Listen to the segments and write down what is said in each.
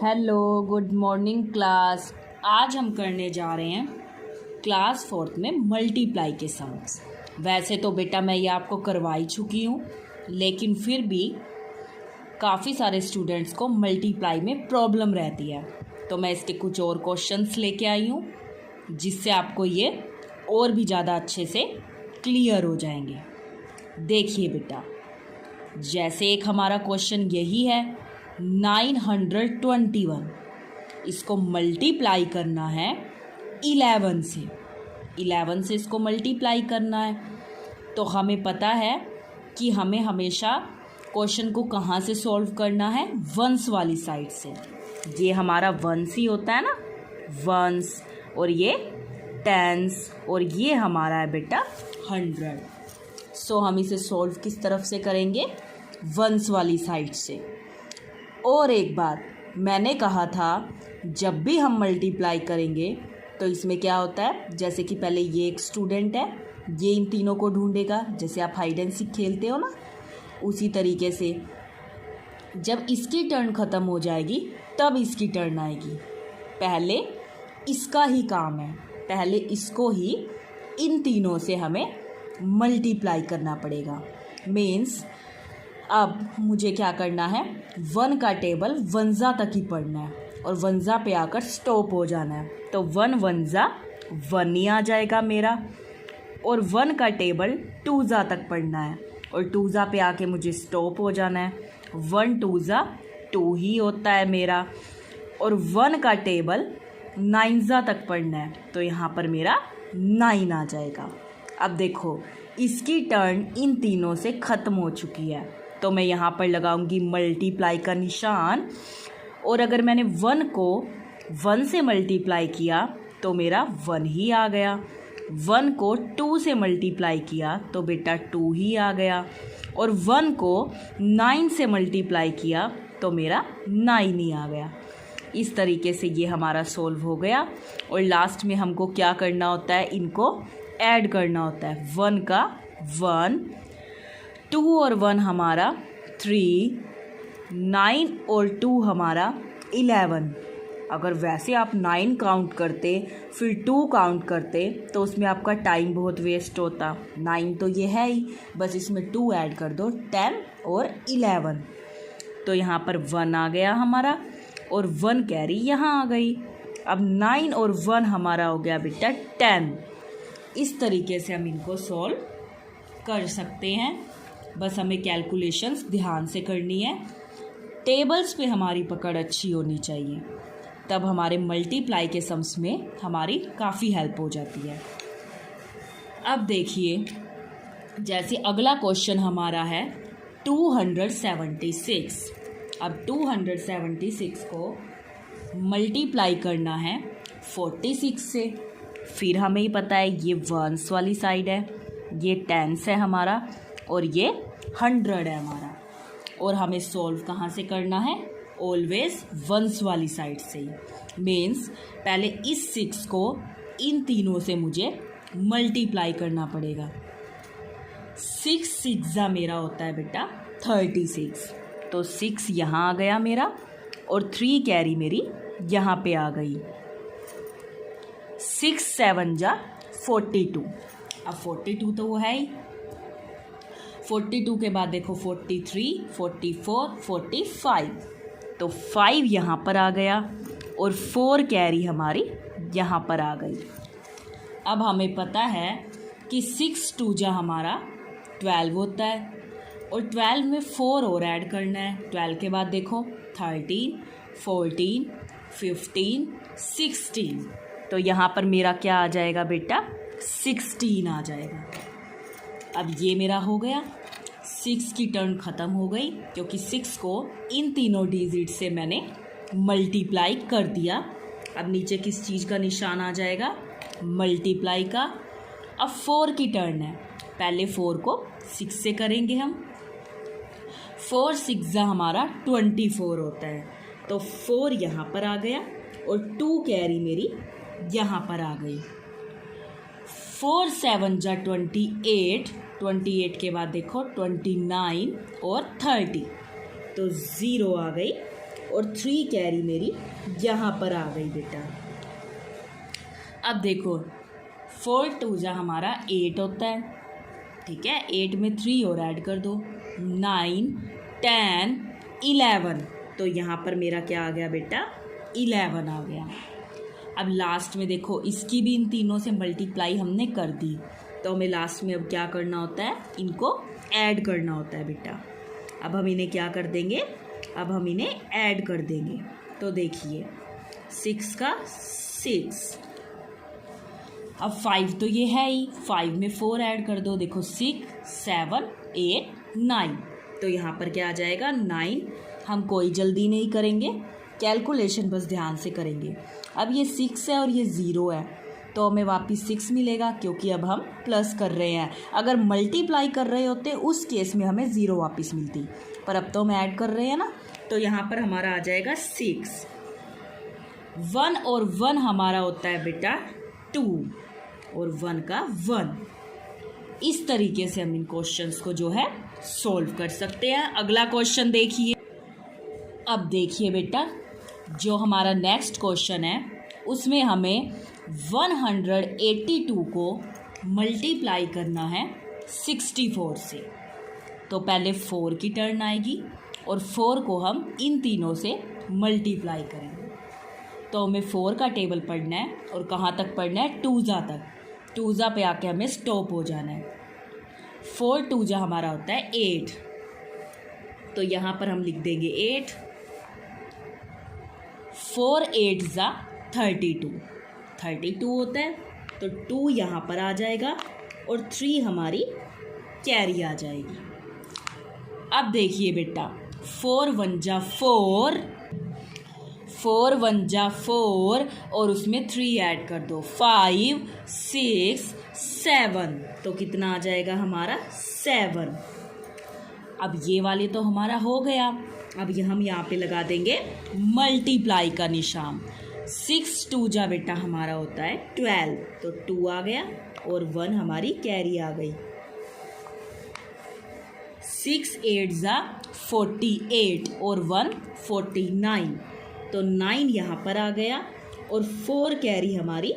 Hello, good morning class. आज हम करने जा रहे हैं क्लास 4th में मल्टीप्लाई के सम्स। वैसे तो बेटा मैं ये आपको करवा ही चुकी हूँ, लेकिन फिर भी काफ़ी सारे स्टूडेंट्स को मल्टीप्लाई में प्रॉब्लम रहती है, तो मैं इसके कुछ और क्वेश्चंस लेके आई हूँ जिससे आपको ये और भी ज़्यादा अच्छे से क्लियर हो जाएंगे। देखिए बेटा, जैसे एक हमारा क्वेश्चन यही है 921, इसको मल्टीप्लाई करना है 11 से। 11 से इसको मल्टीप्लाई करना है, तो हमें पता है कि हमें हमेशा क्वेश्चन को कहाँ से सॉल्व करना है, वंस वाली साइड से। ये हमारा वंस ही होता है ना, वंस, और ये टेंस, और ये हमारा है बेटा 100। सो हम इसे सॉल्व किस तरफ से करेंगे, वंस वाली साइड से। और एक बात मैंने कहा था, जब भी हम मल्टीप्लाई करेंगे तो इसमें क्या होता है, जैसे कि पहले ये एक स्टूडेंट है, ये इन तीनों को ढूंढेगा, जैसे आप हाइड एंड सीक खेलते हो ना, उसी तरीके से जब इसकी टर्न ख़त्म हो जाएगी तब इसकी टर्न आएगी। पहले इसका ही काम है, पहले इसको ही इन तीनों से हमें मल्टीप्लाई करना पड़ेगा। मीन्स अब मुझे क्या करना है, 1 का टेबल वंजा तक ही पढ़ना है और वंजा पे आकर स्टॉप हो जाना है। तो 1 वंजा 1 ही आ जाएगा मेरा, और 1 का टेबल 2 जा तक पढ़ना है और 2 जा पे आके मुझे स्टॉप हो जाना है। 1 2 जा 2 ही होता है मेरा, और 1 का टेबल 9 जा तक पढ़ना है, तो यहाँ पर मेरा 9 आ जाएगा। अब देखो, इसकी टर्न इन तीनों से ख़त्म हो चुकी है, तो मैं यहाँ पर लगाऊंगी मल्टीप्लाई का निशान, और अगर मैंने 1 को 1 से मल्टीप्लाई किया तो मेरा 1 ही आ गया। 1 को 2 से मल्टीप्लाई किया तो बेटा 2 ही आ गया, और 1 को 9 से मल्टीप्लाई किया तो मेरा 9 ही आ गया। इस तरीके से ये हमारा सोल्व हो गया। और लास्ट में हमको क्या करना होता है, इनको ऐड करना होता है। 1 का 1, 2 और 1 हमारा 3, 9 और 2 हमारा 11। अगर वैसे आप 9 काउंट करते फिर 2 काउंट करते तो उसमें आपका टाइम बहुत वेस्ट होता। 9 तो ये है ही, बस इसमें 2 ऐड कर दो, 10 और 11। तो यहाँ पर 1 आ गया हमारा, और 1 कैरी यहाँ आ गई। अब 9 और 1 हमारा हो गया बेटा 10। इस तरीके से हम इनको सॉल्व कर सकते हैं। बस हमें कैलकुलेशंस ध्यान से करनी है, टेबल्स पे हमारी पकड़ अच्छी होनी चाहिए, तब हमारे मल्टीप्लाई के सम्स में हमारी काफ़ी हेल्प हो जाती है। अब देखिए, जैसे अगला क्वेश्चन हमारा है 276। अब 276 को मल्टीप्लाई करना है 46 से। फिर हमें ही पता है ये वंस वाली साइड है, ये टेंस है हमारा, और ये 100 है हमारा। और हमें सॉल्व कहाँ से करना है, ऑलवेज वंस वाली साइड से ही। मीन्स पहले इस 6 को इन तीनों से मुझे मल्टीप्लाई करना पड़ेगा। 6 6 जा मेरा होता है बेटा 36, तो 6 यहाँ आ गया मेरा, और 3 कैरी मेरी यहाँ पे आ गई। 6 7 जा 42। अब 42 तो वो है ही, 42 के बाद देखो 43, 44, 45, तो 5 यहाँ पर आ गया, और 4 कैरी हमारी यहाँ पर आ गई। अब हमें पता है कि 6 2 जा हमारा 12 होता है, और 12 में 4 और ऐड करना है। 12 के बाद देखो 13, 14, 15, 16, तो यहाँ पर मेरा क्या आ जाएगा बेटा, 16 आ जाएगा। अब ये मेरा हो गया, 6 की टर्न ख़त्म हो गई, क्योंकि 6 को इन तीनों डिजिट से मैंने मल्टीप्लाई कर दिया। अब नीचे किस चीज़ का निशान आ जाएगा, मल्टीप्लाई का। अब 4 की टर्न है, पहले 4 को 6 से करेंगे हम। 4 6 जा हमारा 24 होता है, तो 4 यहाँ पर आ गया, और 2 कैरी मेरी यहाँ पर आ गई। 4 7 जा 28, 28 के बाद देखो 29 और 30, तो 0 आ गई और 3 कैरी मेरी यहाँ पर आ गई बेटा। अब देखो 4 2 जा हमारा 8 होता है, ठीक है। 8 में 3 और ऐड कर दो, 9 10 11, तो यहाँ पर मेरा क्या आ गया बेटा 11 आ गया। अब लास्ट में देखो इसकी भी इन तीनों से मल्टीप्लाई हमने कर दी, तो हमें लास्ट में अब क्या करना होता है, इनको ऐड करना होता है बेटा। अब हम इन्हें क्या कर देंगे, अब हम इन्हें ऐड कर देंगे। तो देखिए 6 का 6, अब 5 तो ये है ही, 5 में 4 ऐड कर दो, देखो 6 7 8 9, तो यहाँ पर क्या आ जाएगा 9। हम कोई जल्दी नहीं करेंगे, कैलकुलेशन बस ध्यान से करेंगे। अब ये 6 है और ये 0 है, तो हमें वापस 6 मिलेगा क्योंकि अब हम प्लस कर रहे हैं। अगर मल्टीप्लाई कर रहे होते उस केस में हमें 0 वापस मिलती, पर अब तो हम ऐड कर रहे हैं ना, तो यहाँ पर हमारा आ जाएगा 6। 1 और 1 हमारा होता है बेटा 2 और 1 का 1। इस तरीके से हम इन क्वेश्चंस को जो है सॉल्व कर सकते हैं। अगला क्वेश्चन देखिए। अब देखिए बेटा, जो हमारा नेक्स्ट क्वेश्चन है उसमें हमें 182 को मल्टीप्लाई करना है 64 से। तो पहले 4 की टर्न आएगी और 4 को हम इन तीनों से मल्टीप्लाई करेंगे। तो हमें 4 का टेबल पढ़ना है और कहाँ तक पढ़ना है, 2 तक। 2 पे आके हमें स्टॉप हो जाना है। 4 2 हमारा होता है 8, तो यहाँ पर हम लिख देंगे 8। 4 8 32 होता है, तो 2 यहाँ पर आ जाएगा और 3 हमारी कैरी आ जाएगी। अब देखिए बेटा 4 1 4, 4 1 4 और उसमें 3 ऐड कर दो, 5 6 7, तो कितना आ जाएगा हमारा 7। अब ये वाले तो हमारा हो गया। अब ये हम यहाँ पे लगा देंगे मल्टीप्लाई का निशान। 6 2 बेटा हमारा होता है 12, तो 2 आ गया और 1 हमारी कैरी आ गई। 6 8 48 और 1 49, तो 9 यहाँ पर आ गया और 4 कैरी हमारी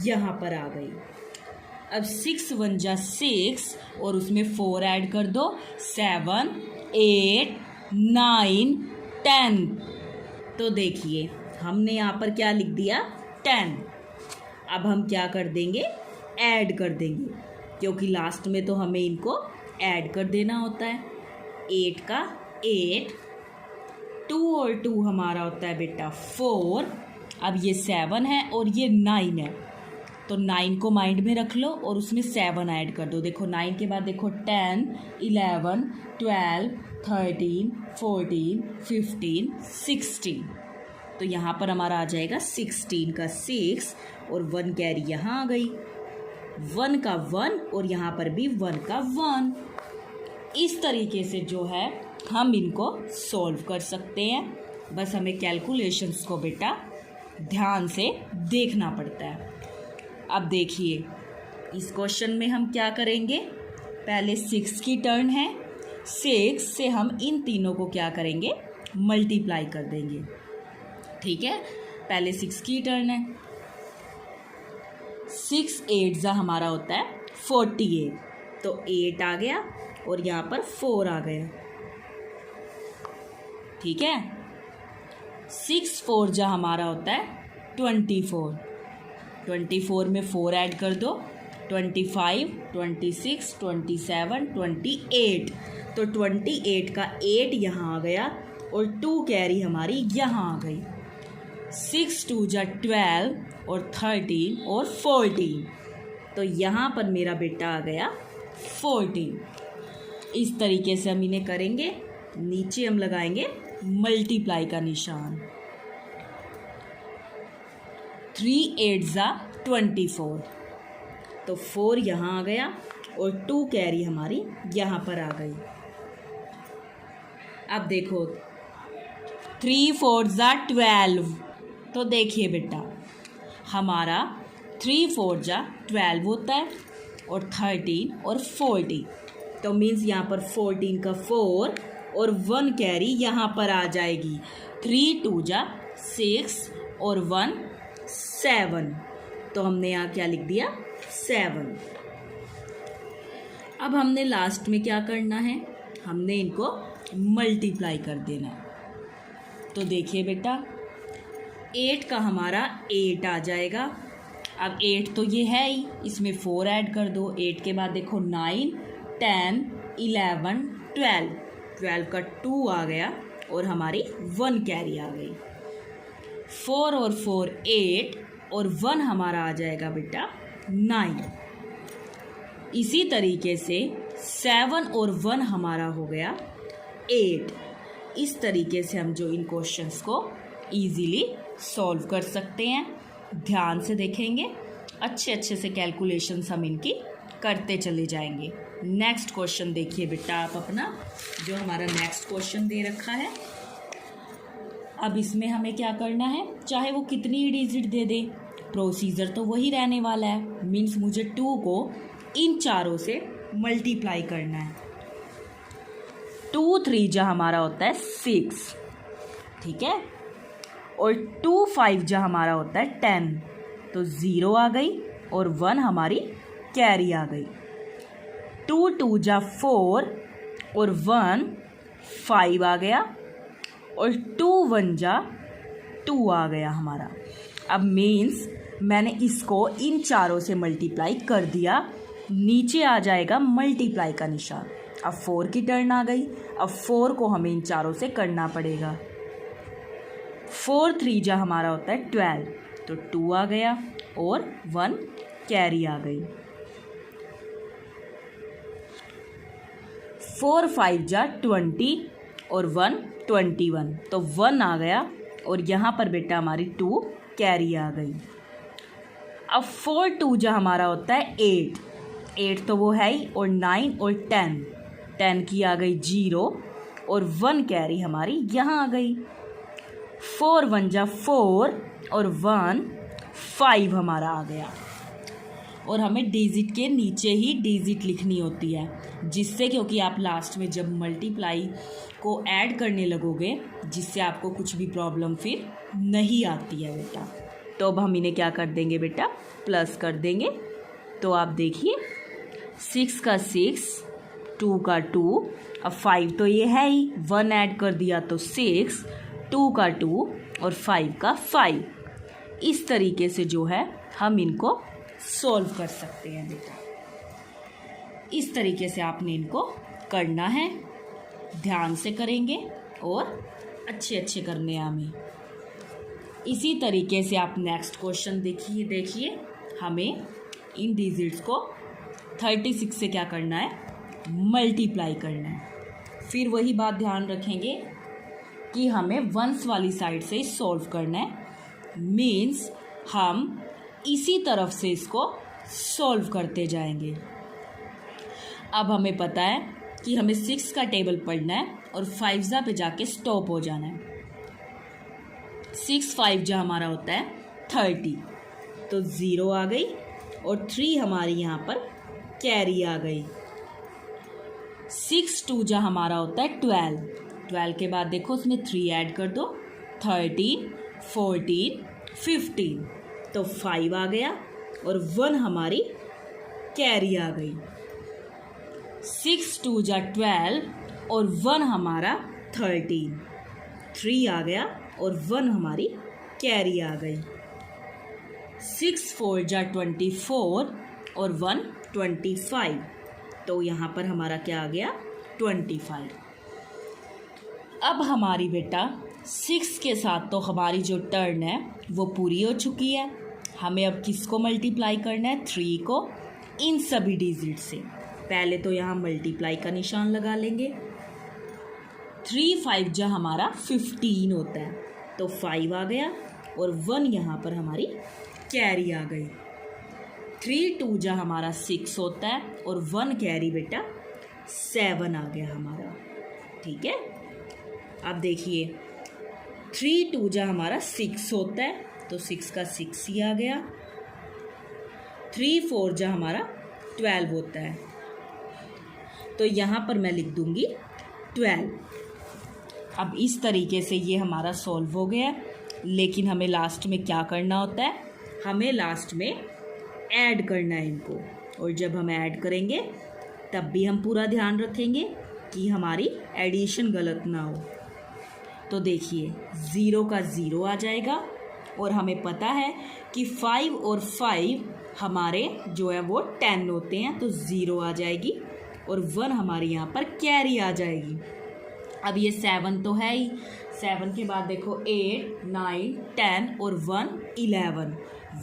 यहाँ पर आ गई। अब 6 1 6 और उसमें 4 ऐड कर दो, 7 8 9 10, तो देखिए हमने यहाँ पर क्या लिख दिया 10। अब हम क्या कर देंगे, ऐड कर देंगे, क्योंकि लास्ट में तो हमें इनको ऐड कर देना होता है। 8 का 8, 2 और 2 हमारा होता है बेटा 4। अब ये 7 है और ये 9 है, तो 9 को माइंड में रख लो और उसमें 7 ऐड कर दो। देखो 9 के बाद देखो 10 11 12 13 14 15 16, तो यहाँ पर हमारा आ जाएगा 16 का 6 और 1 कैरी यहाँ आ गई। 1 का 1 और यहाँ पर भी 1 का 1। इस तरीके से जो है हम इनको सॉल्व कर सकते हैं। बस हमें कैलकुलेशंस को बेटा ध्यान से देखना पड़ता है। अब देखिए इस क्वेश्चन में हम क्या करेंगे, पहले 6 की टर्न है। 6 से हम इन तीनों को क्या करेंगे, मल्टीप्लाई कर देंगे, ठीक है। पहले 6 की टर्न है। 6 8 हमारा होता है 48, तो 8 आ गया और यहाँ पर 4 आ गया, ठीक है। 6 4 हमारा होता है 24, 24 में 4 ऐड कर दो, 25 26 27 28, तो 28 का 8 यहाँ आ गया और 2 कैरी हमारी यहाँ आ गई। 6 2 12 और 13 और 14, तो यहाँ पर मेरा बेटा आ गया 14। इस तरीके से हम इन्हें करेंगे। नीचे हम लगाएंगे मल्टीप्लाई का निशान। 3 8 24, तो 4 यहाँ आ गया और 2 कैरी हमारी यहाँ पर आ गई। अब देखो 3 4 12, तो देखिए बेटा हमारा 3 4 12 होता है और 13 और 40, तो मीन्स यहाँ पर 14 का 4 और 1 कैरी यहाँ पर आ जाएगी। 3 2 जा 6 और 1 7, तो हमने यहाँ क्या लिख दिया 7। अब हमने लास्ट में क्या करना है, हमने इनको मल्टीप्लाई कर देना है। तो देखिए बेटा 8 का हमारा 8 आ जाएगा। अब 8 तो ये है ही, इसमें 4 ऐड कर दो। 8 के बाद देखो 9 10 11 12, 12 का 2 आ गया और हमारी 1 कैरी आ गई। 4 और 4 8 और 1 हमारा आ जाएगा बेटा 9। इसी तरीके से 7 और 1 हमारा हो गया 8। इस तरीके से हम जो इन क्वेश्चंस को इजीली सॉल्व कर सकते हैं। ध्यान से देखेंगे, अच्छे अच्छे से कैलकुलेशंस हम इनकी करते चले जाएंगे। नेक्स्ट क्वेश्चन देखिए बेटा आप अपना, जो हमारा नेक्स्ट क्वेश्चन दे रखा है। अब इसमें हमें क्या करना है, चाहे वो कितनी डिजिट दे दे, प्रोसीजर तो वही रहने वाला है। मीन्स मुझे 2 को इन चारों से मल्टीप्लाई करना है। 2 3 जा हमारा होता है 6, ठीक है, और 2 5 जा हमारा होता है 10, तो 0 आ गई और 1 हमारी कैरी आ गई। 2 2 जा 4 और 1 5 आ गया और 2 1 जा 2 आ गया हमारा। अब मीन्स मैंने इसको इन चारों से मल्टीप्लाई कर दिया, नीचे आ जाएगा मल्टीप्लाई का निशान। अब 4 की टर्न आ गई। अब 4 को हमें इन चारों से करना पड़ेगा। 4 3 जा हमारा होता है 12, तो 2 आ गया और 1 कैरी आ गई। 4 5 जा 20 और 1 21, तो 1 आ गया और यहाँ पर बेटा हमारी 2 कैरी आ गई। अब 4 2 जा हमारा होता है 8, 8 तो वो है ही, और 9 और 10, 10 की आ गई 0 और 1 कैरी हमारी यहाँ आ गई। 4 1 जा 4 और 1 5 हमारा आ गया। और हमें डिजिट के नीचे ही डिजिट लिखनी होती है, जिससे क्योंकि आप लास्ट में जब मल्टीप्लाई को ऐड करने लगोगे, जिससे आपको कुछ भी प्रॉब्लम फिर नहीं आती है बेटा। तो अब हम इन्हें क्या कर देंगे बेटा, प्लस कर देंगे। तो आप देखिए 6 का 6, 2 का 2, अब 5 तो ये है ही, 1 ऐड कर दिया तो 6, 2 का 2 और 5 का 5। इस तरीके से जो है हम इनको सॉल्व कर सकते हैं बेटा। इस तरीके से आपने इनको करना है, ध्यान से करेंगे और अच्छे अच्छे करने हैं हमें। इसी तरीके से आप नेक्स्ट क्वेश्चन देखिए हमें इन डिजिट्स को 36 से क्या करना है, मल्टीप्लाई करना है। फिर वही बात ध्यान रखेंगे कि हमें वंस वाली साइड से सॉल्व करना है। मीन्स हम इसी तरफ से इसको सॉल्व करते जाएंगे। अब हमें पता है कि हमें 6 का टेबल पढ़ना है और 5 जा पे जाके स्टॉप हो जाना है। 6 5 जा हमारा होता है 30, तो 0 आ गई और 3 हमारी यहाँ पर कैरी आ गई। 6 2 जा हमारा होता है 12, 12 के बाद देखो उसमें 3 ऐड कर दो, 13 14 15, तो 5 आ गया और 1 हमारी कैरी आ गई। 6 2 जा 12 और 1 हमारा 13, 3 आ गया और 1 हमारी कैरी आ गई। 6 4 जा 24 और 1 25, तो यहाँ पर हमारा क्या आ गया 25। अब हमारी बेटा 6 के साथ तो हमारी जो टर्न है वो पूरी हो चुकी है। हमें अब किसको मल्टीप्लाई करना है, 3 को इन सभी डिजिट से। पहले तो यहाँ मल्टीप्लाई का निशान लगा लेंगे। 3 5 जा हमारा 15 होता है, तो 5 आ गया और 1 यहाँ पर हमारी कैरी आ गई। 3 2 जा हमारा 6 होता है और 1 कैरी बेटा 7 आ गया हमारा। ठीक है, अब देखिए 3 2 जा हमारा 6 होता है, तो 6 का 6 ही आ गया। 3 4 जा हमारा 12 होता है, तो यहाँ पर मैं लिख दूंगी 12। अब इस तरीके से ये हमारा सॉल्व हो गया, लेकिन हमें लास्ट में क्या करना होता है, हमें लास्ट में ऐड करना है इनको। और जब हम ऐड करेंगे तब भी हम पूरा ध्यान रखेंगे कि हमारी एडिशन गलत ना हो। तो देखिए 0 का 0 आ जाएगा, और हमें पता है कि 5 और 5 हमारे जो है वो 10 होते हैं, तो 0 आ जाएगी और 1 हमारे यहाँ पर कैरी आ जाएगी। अब ये 7 तो है ही, 7 के बाद देखो 8, 9, 10 और 1 11,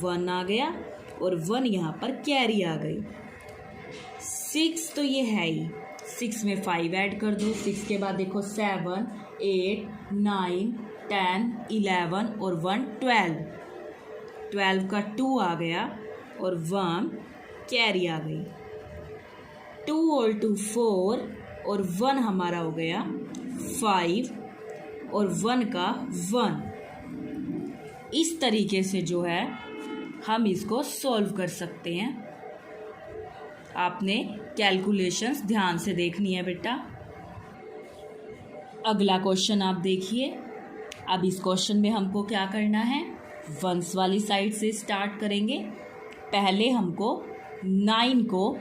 1 आ गया और 1 यहाँ पर कैरी आ गई। 6 तो ये है ही, 6 में 5 ऐड कर दो, 6 के बाद देखो 7, 8, 9, 10, 11 और 1 12, 12 का 2 आ गया और 1 कैरी आ गई। 2 और 2 4 और 1 हमारा हो गया 5 और 1 का 1। इस तरीके से जो है हम इसको सॉल्व कर सकते हैं। आपने कैलकुलेशंस ध्यान से देखनी है बेटा। अगला क्वेश्चन आप देखिए। अब इस क्वेश्चन में हमको क्या करना है, वंस वाली साइड से स्टार्ट करेंगे। पहले हमको 9 को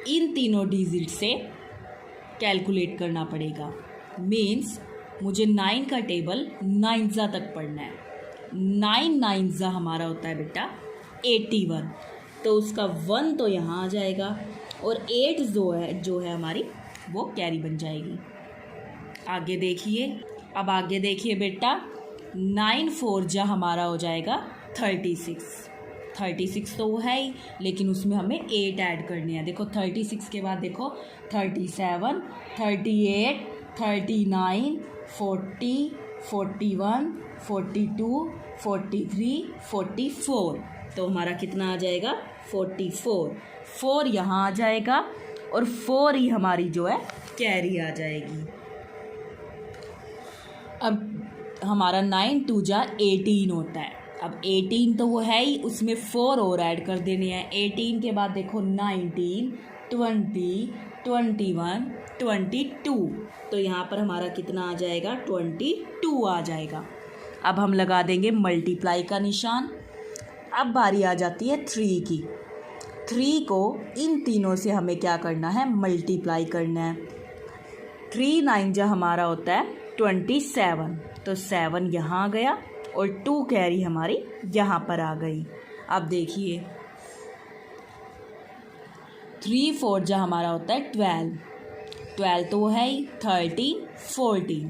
इन तीनों डिजिट से कैलकुलेट करना पड़ेगा। मीन्स मुझे 9 का टेबल 9 तक पढ़ना है। 9 9 हमारा होता है बेटा 81, तो उसका 1 तो यहाँ आ जाएगा और 8 जो है हमारी वो कैरी बन जाएगी। आगे देखिए, अब आगे देखिए बेटा, 9 4 हमारा हो जाएगा 36 तो वो है ही, लेकिन उसमें हमें 8 ऐड करने हैं। देखो 36 के बाद देखो 37, 38, 39, 40, 41, 42, 43, 44, तो हमारा कितना आ जाएगा 44। 4 यहाँ आ जाएगा और 4 ही हमारी जो है कैरी आ जाएगी। अब हमारा 9 2 18 होता है। अब 18 तो वो है ही, उसमें 4 और ऐड कर देने हैं। 18 के बाद देखो 19, 20, 21, 22, तो यहाँ पर हमारा कितना आ जाएगा 22 आ जाएगा। अब हम लगा देंगे मल्टीप्लाई का निशान। अब बारी आ जाती है 3 की। 3 को इन तीनों से हमें क्या करना है, मल्टीप्लाई करना है। 3 9 हमारा होता है 27, तो 7 यहाँ आ गया और 2 कैरी हमारी यहाँ पर आ गई। अब देखिए 3 4 हमारा होता है 12 तो वो है ही, 13 14,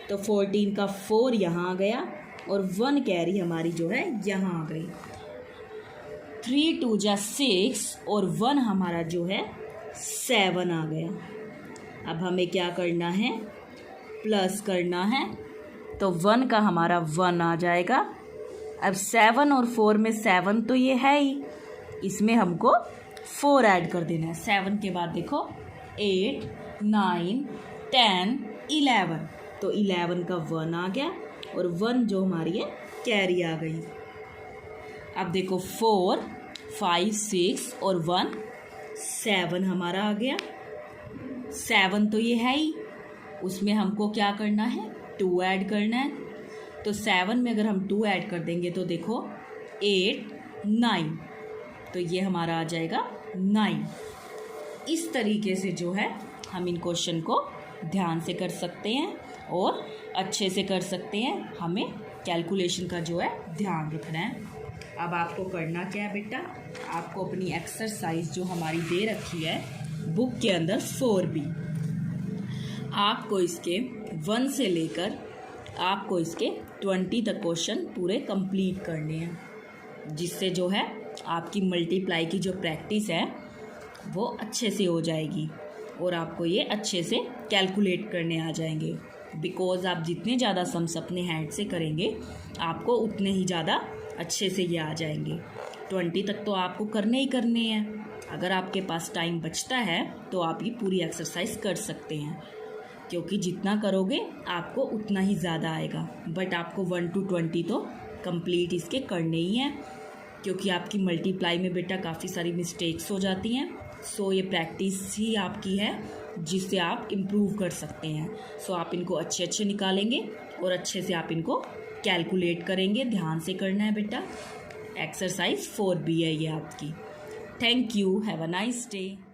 तो 14 का 4 यहाँ आ गया और 1 कैरी हमारी जो है यहाँ आ गई। 3 2 6 और 1 हमारा जो है 7 आ गया। अब हमें क्या करना है, प्लस करना है, तो 1 का हमारा 1 आ जाएगा। अब 7 और 4 में 7 तो ये है ही, इसमें हमको 4 ऐड कर देना है। 7 के बाद देखो 8 9 10 11, तो 11 का 1 आ गया और 1 जो हमारी है कैरी आ गई। अब देखो 4 5 6 और 1 7 हमारा आ गया। 7 तो ये है ही, उसमें हमको क्या करना है, 2 ऐड करना है। तो 7 में अगर हम 2 ऐड कर देंगे तो देखो 8 9, तो ये हमारा आ जाएगा 9। इस तरीके से जो है हम इन क्वेश्चन को ध्यान से कर सकते हैं और अच्छे से कर सकते हैं। हमें कैलकुलेशन का जो है ध्यान रखना है। अब आपको करना क्या है बेटा, आपको अपनी एक्सरसाइज जो हमारी दे रखी है बुक के अंदर 4B, आपको इसके 1 से लेकर आपको इसके 20 तक क्वेश्चन पूरे कंप्लीट करने हैं, जिससे जो है आपकी मल्टीप्लाई की जो प्रैक्टिस है वो अच्छे से हो जाएगी और आपको ये अच्छे से कैलकुलेट करने आ जाएंगे। बिकॉज़ आप जितने ज़्यादा सम्स अपने हैंड से करेंगे आपको उतने ही ज़्यादा अच्छे से ये आ जाएंगे। 20 तक तो आपको करने ही करने हैं। अगर आपके पास टाइम बचता है तो आप ये पूरी एक्सरसाइज कर सकते हैं, क्योंकि जितना करोगे आपको उतना ही ज़्यादा आएगा। बट आपको 1 to 20 तो कंप्लीट इसके करने ही हैं, क्योंकि आपकी मल्टीप्लाई में बेटा काफ़ी सारी मिस्टेक्स हो जाती हैं। सो ये प्रैक्टिस ही आपकी है जिससे आप इम्प्रूव कर सकते हैं। सो आप इनको अच्छे अच्छे निकालेंगे और अच्छे से आप इनको कैलकुलेट करेंगे। ध्यान से करना है बेटा। एक्सरसाइज 4B है ये आपकी। Thank you. Have a nice day.